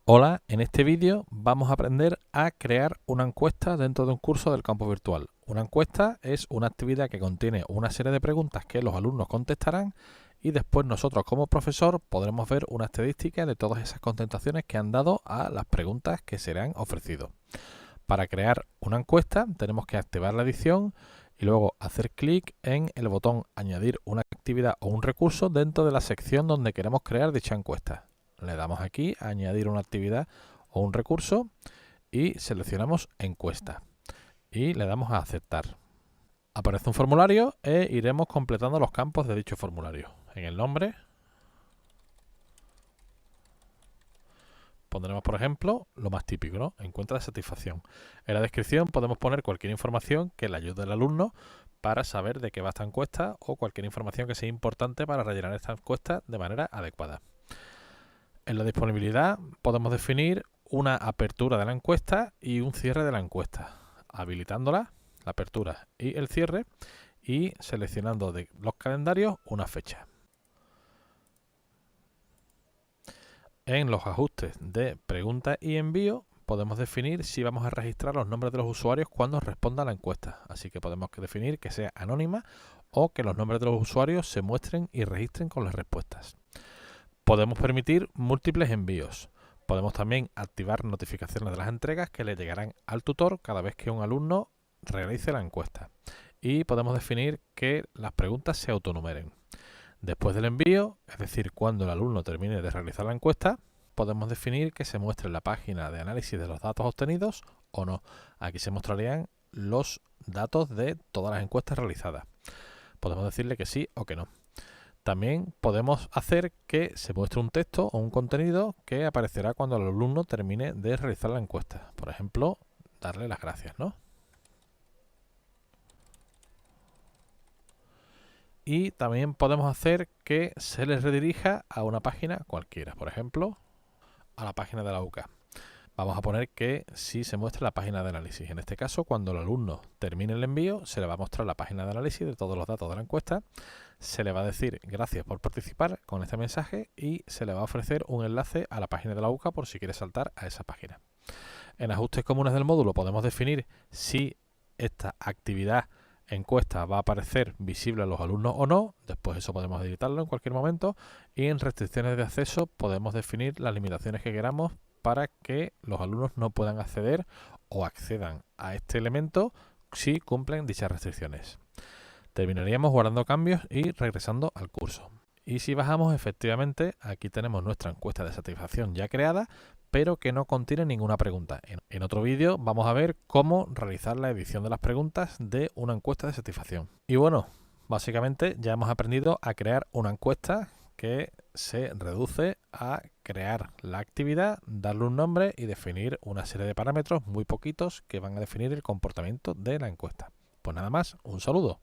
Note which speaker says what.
Speaker 1: Hola, en este vídeo vamos a aprender a crear una encuesta dentro de un curso del campus virtual. Una encuesta es una actividad que contiene una serie de preguntas que los alumnos contestarán y después nosotros como profesor podremos ver una estadística de todas esas contestaciones que han dado a las preguntas que se le han ofrecido. Para crear una encuesta tenemos que activar la edición y luego hacer clic en el botón añadir una actividad o un recurso dentro de la sección donde queremos crear dicha encuesta. Le damos aquí a añadir una actividad o un recurso y seleccionamos encuesta y le damos a aceptar. Aparece un formulario e iremos completando los campos de dicho formulario. En el nombre pondremos, por ejemplo, lo más típico, ¿no? Encuesta de satisfacción. En la descripción podemos poner cualquier información que le ayude al alumno para saber de qué va esta encuesta o cualquier información que sea importante para rellenar esta encuesta de manera adecuada. En la disponibilidad podemos definir una apertura de la encuesta y un cierre de la encuesta, habilitándola, la apertura y el cierre, y seleccionando de los calendarios una fecha. En los ajustes de pregunta y envío podemos definir si vamos a registrar los nombres de los usuarios cuando responda a la encuesta, así que podemos definir que sea anónima o que los nombres de los usuarios se muestren y registren con las respuestas. Podemos permitir múltiples envíos. Podemos también activar notificaciones de las entregas que le llegarán al tutor cada vez que un alumno realice la encuesta. Y podemos definir que las preguntas se autonumeren. Después del envío, es decir, cuando el alumno termine de realizar la encuesta, podemos definir que se muestre en la página de análisis de los datos obtenidos o no. Aquí se mostrarían los datos de todas las encuestas realizadas. Podemos decirle que sí o que no. También podemos hacer que se muestre un texto o un contenido que aparecerá cuando el alumno termine de realizar la encuesta. Por ejemplo, darle las gracias, ¿no? Y también podemos hacer que se les redirija a una página cualquiera, por ejemplo, a la página de la UCA. Vamos a poner que sí se muestre la página de análisis. En este caso, cuando el alumno termine el envío, se le va a mostrar la página de análisis de todos los datos de la encuesta. Se le va a decir gracias por participar con este mensaje y se le va a ofrecer un enlace a la página de la UCA por si quiere saltar a esa página. En ajustes comunes del módulo podemos definir si esta actividad encuesta va a aparecer visible a los alumnos o no. Después eso podemos editarlo en cualquier momento. Y en restricciones de acceso podemos definir las limitaciones que queramos para que los alumnos no puedan acceder o accedan a este elemento si cumplen dichas restricciones. Terminaríamos guardando cambios y regresando al curso. Y si bajamos, efectivamente, aquí tenemos nuestra encuesta de satisfacción ya creada, pero que no contiene ninguna pregunta. En otro vídeo vamos a ver cómo realizar la edición de las preguntas de una encuesta de satisfacción. Y bueno, básicamente ya hemos aprendido a crear una encuesta que se reduce a crear la actividad, darle un nombre y definir una serie de parámetros muy poquitos que van a definir el comportamiento de la encuesta. Pues nada más, un saludo.